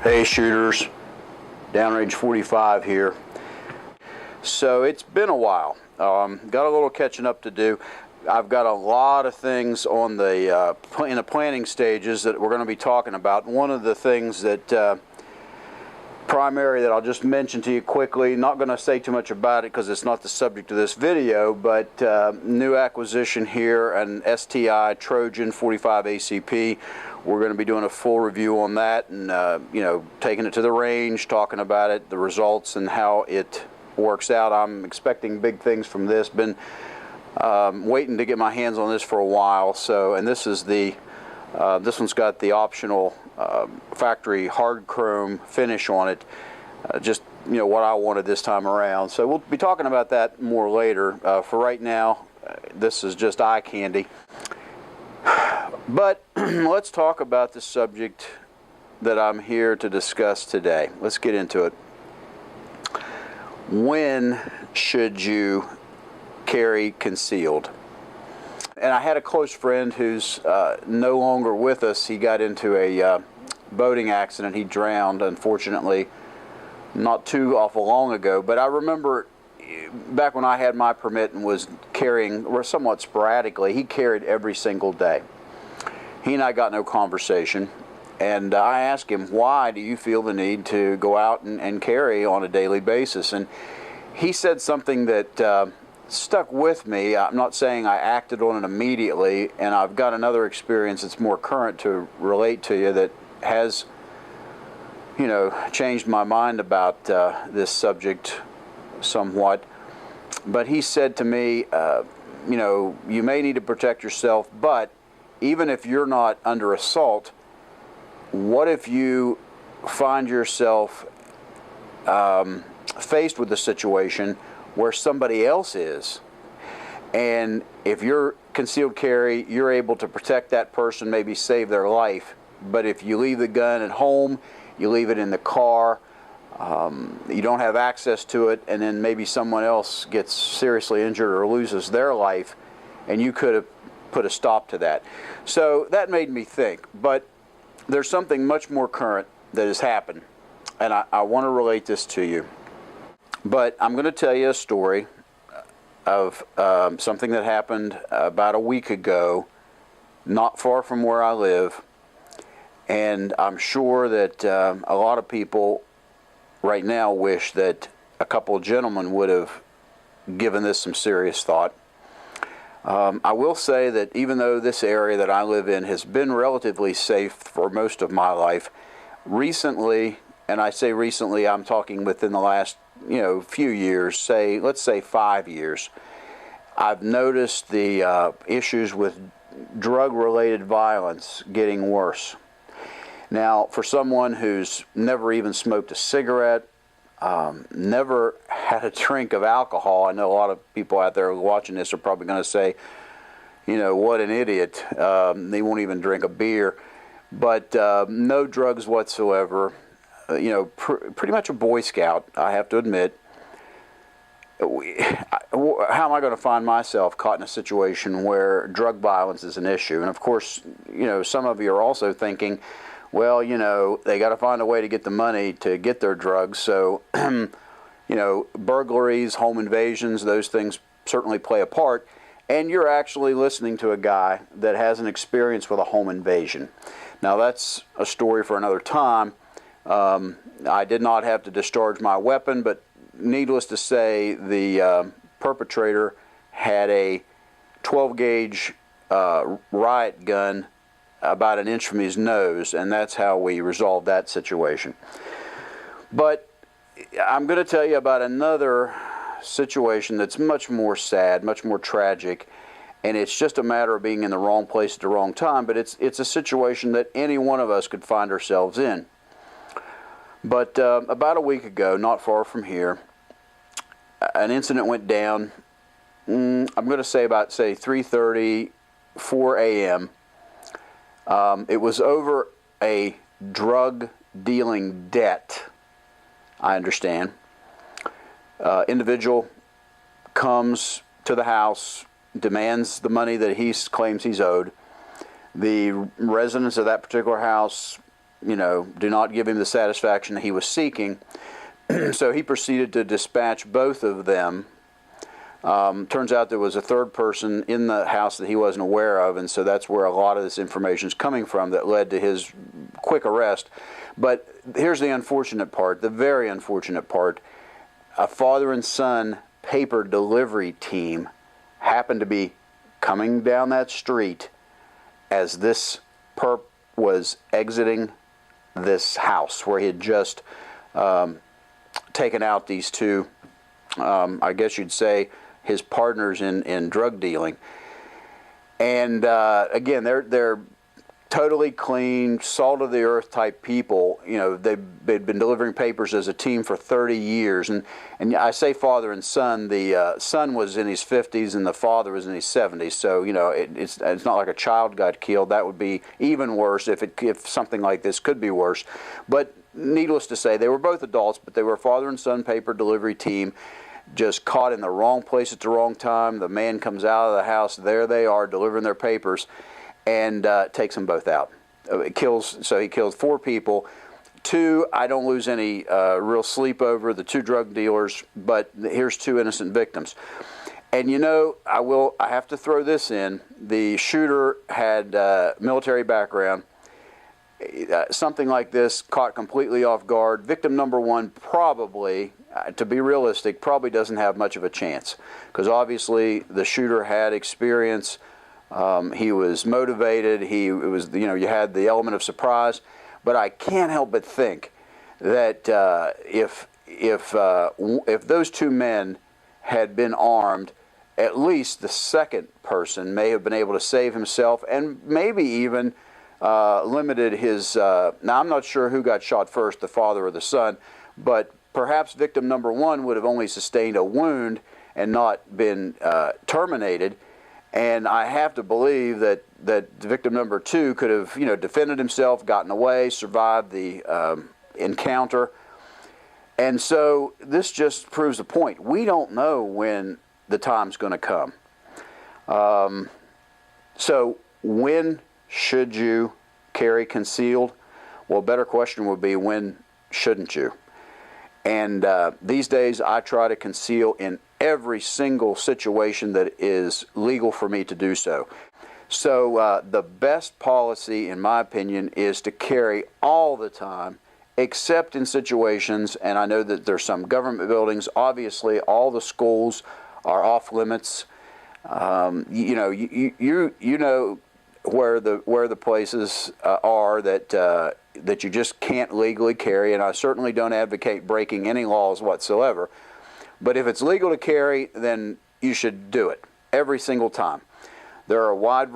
Hey shooters, Downrange 45 here. So it's been a while. Got a little catching up to do. I've got a lot of things on the in the planning stages that we're going to be talking about. One of the things that primary that I'll just mention to you quickly, not going to say too much about it because it's not the subject of this video, but new acquisition here, an STI Trojan 45 ACP. We're going to be doing a full review on that and taking it to the range, talking about it, the results, and how it works out. I'm expecting big things from this. Been waiting to get my hands on this for a while. So, and this is the this one's got the optional factory hard chrome finish on it. Just what I wanted this time around. So we'll be talking about that more later. For right now, this is just eye candy. But let's talk about the subject that I'm here to discuss today. Let's get into it. When should you carry concealed? And I had a close friend who's no longer with us. He got into a boating accident. He drowned, unfortunately, not too awful long ago. But I remember back when I had my permit and was carrying, or somewhat sporadically, he carried every single day. He and I got no conversation, and I asked him, why do you feel the need to go out and carry on a daily basis? And he said something that stuck with me. I'm not saying I acted on it immediately, and I've got another experience that's more current to relate to you that has, changed my mind about this subject somewhat. But he said to me, you may need to protect yourself, but even if you're not under assault, what if you find yourself faced with a situation where somebody else is? And if you're concealed carry, you're able to protect that person, maybe save their life. But if you leave the gun at home, you leave it in the car, you don't have access to it, and then maybe someone else gets seriously injured or loses their life, and you could have put a stop to that. So that made me think. But there's something much more current that has happened, and I want to relate this to you. But I'm going to tell you a story of something that happened about a week ago, not far from where I live, and I'm sure that a lot of people right now wish that a couple of gentlemen would have given this some serious thought. I will say that even though this area that I live in has been relatively safe for most of my life, recently, and I say recently, I'm talking within the last few years, let's say 5 years, I've noticed the issues with drug-related violence getting worse. Now, for someone who's never even smoked a cigarette, never had a drink of alcohol, I know a lot of people out there watching this are probably going to say, what an idiot. They won't even drink a beer. But no drugs whatsoever. Pretty much a Boy Scout, I have to admit. How am I going to find myself caught in a situation where drug violence is an issue? And of course, some of you are also thinking, well, they got to find a way to get the money to get their drugs. So, burglaries, home invasions, those things certainly play a part. And you're actually listening to a guy that has an experience with a home invasion. Now, that's a story for another time. I did not have to discharge my weapon, but needless to say, the perpetrator had a 12-gauge riot gun about an inch from his nose, and that's how we resolved that situation. But I'm going to tell you about another situation that's much more sad, much more tragic, and it's just a matter of being in the wrong place at the wrong time, but it's a situation that any one of us could find ourselves in. But about a week ago, not far from here, an incident went down, I'm going to say about, 3:30, 4 a.m., it was over a drug dealing debt, I understand. Individual comes to the house, demands the money that he claims he's owed. The residents of that particular house do not give him the satisfaction that he was seeking. So he proceeded to dispatch both of them. Turns out there was a third person in the house that he wasn't aware of, and so that's where a lot of this information is coming from that led to his quick arrest. But here's the unfortunate part, the very unfortunate part. A father and son paper delivery team happened to be coming down that street as this perp was exiting this house where he had just taken out these two, I guess you'd say, his partners in drug dealing. And again, they're totally clean, salt of the earth type people. They'd been delivering papers as a team for 30 years. And I say father and son. The son was in his 50s and the father was in his 70s. So it's not like a child got killed. That would be even worse if something like this could be worse. But needless to say, they were both adults, but they were a father and son paper delivery team, just caught in the wrong place at the wrong time. The man comes out of the house, there they are delivering their papers, and takes them both out. He kills 4 people. 2, I don't lose any real sleep over, the 2 drug dealers, but here's 2 innocent victims. And I have to throw this in. The shooter had military background. Something like this caught completely off guard. Victim number 1 probably, to be realistic, probably doesn't have much of a chance, because obviously the shooter had experience. He was motivated. You had the element of surprise. But I can't help but think that if those 2 men had been armed, at least the second person may have been able to save himself and maybe even limited his. Now I'm not sure who got shot first, the father or the son, but perhaps victim number 1 would have only sustained a wound and not been terminated. And I have to believe that victim number 2 could have, defended himself, gotten away, survived the encounter. And so this just proves a point. We don't know when the time's going to come. So when should you carry concealed? Well, a better question would be, when shouldn't you? And these days I try to conceal in every single situation that is legal for me to do so. So the best policy, in my opinion, is to carry all the time, except in situations, and I know that there's some government buildings, obviously all the schools are off limits. You know where the places are that you just can't legally carry, and I certainly don't advocate breaking any laws whatsoever. But if it's legal to carry, then you should do it every single time. There are a wide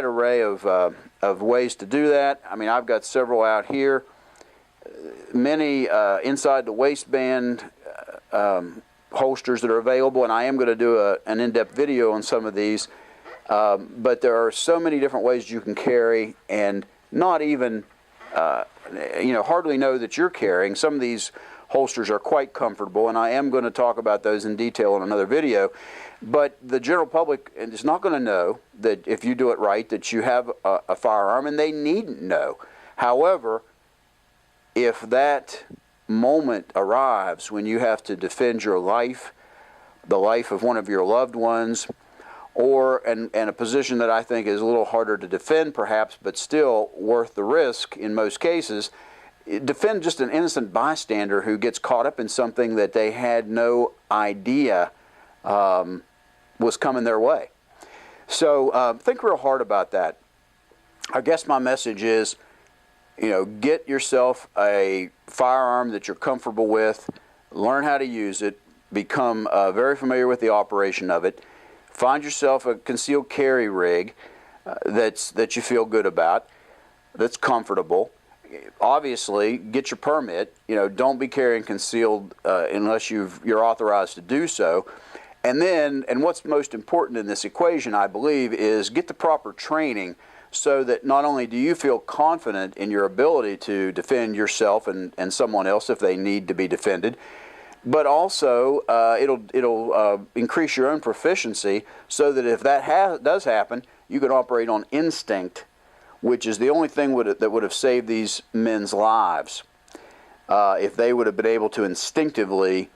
array of ways to do that. I mean, I've got several out here. Many inside the waistband holsters that are available, and I am going to do an in-depth video on some of these. But there are so many different ways you can carry, and not even hardly know that you're carrying. Some of these holsters are quite comfortable, and I am going to talk about those in detail in another video. But the general public is not going to know that if you do it right that you have a firearm, and they needn't know. However, if that moment arrives when you have to defend your life, the life of one of your loved ones, or and a position that I think is a little harder to defend perhaps, but still worth the risk in most cases, defend just an innocent bystander who gets caught up in something that they had no idea was coming their way. So think real hard about that. I guess my message is, get yourself a firearm that you're comfortable with, learn how to use it, become very familiar with the operation of it, find yourself a concealed carry rig that you feel good about, that's comfortable. Obviously, get your permit. Don't be carrying concealed unless you're authorized to do so. And what's most important in this equation, I believe, is get the proper training so that not only do you feel confident in your ability to defend yourself and someone else if they need to be defended, but also it'll increase your own proficiency so that if that does happen, you can operate on instinct which is the only thing that would have saved these men's lives. If they would have been able to instinctively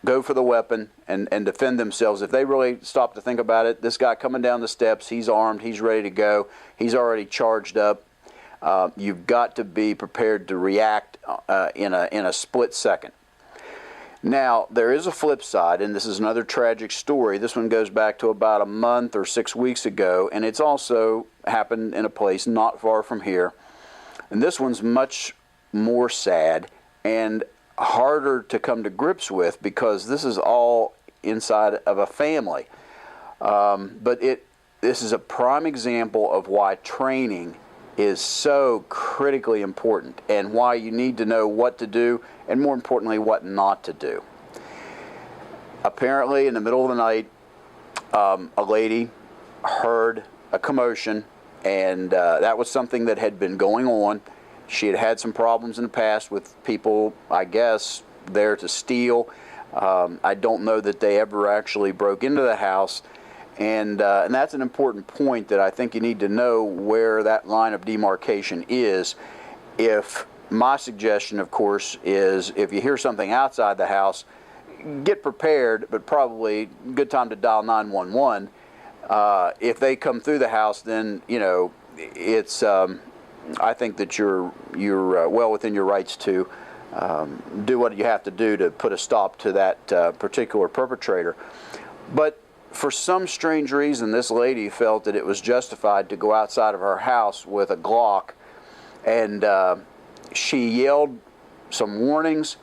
go for the weapon and defend themselves. If they really stopped to think about it, this guy coming down the steps, he's armed, he's ready to go, he's already charged up. You've got to be prepared to react in a split second. Now, there is a flip side, and this is another tragic story. This one goes back to about a month or 6 weeks ago, and it's also happened in a place not far from here. And this one's much more sad and harder to come to grips with because this is all inside of a family. But this is a prime example of why training is so critically important and why you need to know what to do and, more importantly, what not to do. Apparently, in the middle of the night, a lady heard a commotion, and that was something that had been going on. She had had some problems in the past with people, I guess, there to steal. I don't know that they ever actually broke into the house. And that's an important point that I think you need to know where that line of demarcation is. If my suggestion, of course, is if you hear something outside the house, get prepared, but probably good time to dial 911. If they come through the house, then, you know, it's, I think that you're well within your rights to do what you have to do to put a stop to that particular perpetrator. But for some strange reason, this lady felt that it was justified to go outside of her house with a Glock, and she yelled some warnings,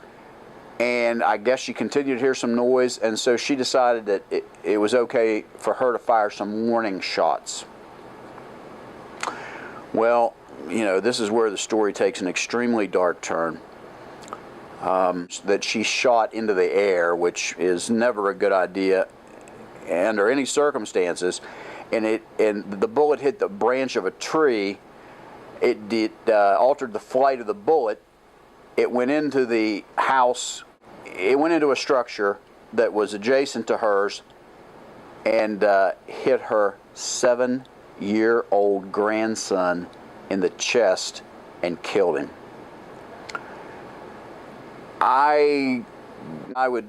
and I guess she continued to hear some noise, and so she decided that it was okay for her to fire some warning shots. Well, you know, this is where the story takes an extremely dark turn. That she shot into the air, which is never a good idea under any circumstances, and the bullet hit the branch of a tree. It altered the flight of the bullet. It went into the house. It went into a structure that was adjacent to hers and hit her 7-year-old grandson in the chest and killed him. I would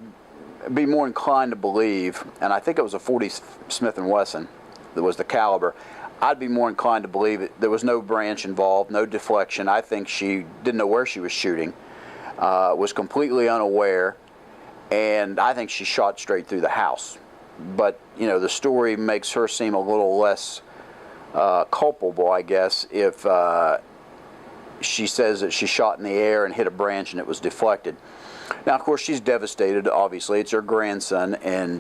be more inclined to believe, and I think it was a .40 Smith & Wesson that was the caliber, I'd be more inclined to believe there was no branch involved, no deflection. I think she didn't know where she was shooting, was completely unaware, and I think she shot straight through the house. But, you know, the story makes her seem a little less culpable, I guess, if she says that she shot in the air and hit a branch and it was deflected. Now, of course, she's devastated, obviously. It's her grandson, and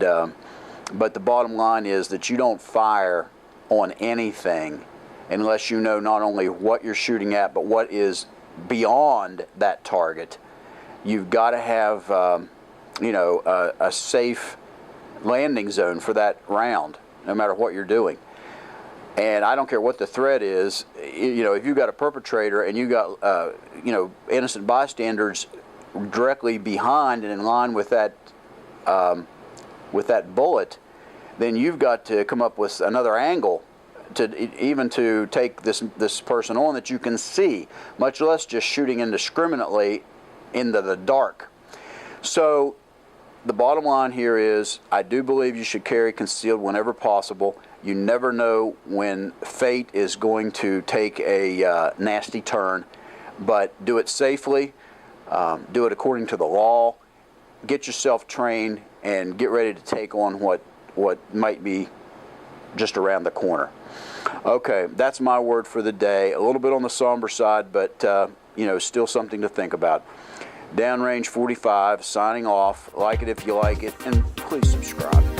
but the bottom line is that you don't fire on anything unless you know not only what you're shooting at, but what is beyond that target. You've got to have, you know, a safe landing zone for that round, no matter what you're doing. And I don't care what the threat is. You know, if you've got a perpetrator and you got, you know, innocent bystanders directly behind and in line with that bullet, then you've got to come up with another angle to take this person on that you can see, much less just shooting indiscriminately into the dark. So the bottom line here is, I do believe you should carry concealed whenever possible. You never know when fate is going to take a nasty turn, but do it safely, do it according to the law, get yourself trained, and get ready to take on what might be just around the corner. Okay, that's my word for the day. A little bit on the somber side, but you know, still something to think about. Downrange 45 signing off. Like it if you like it, and please subscribe.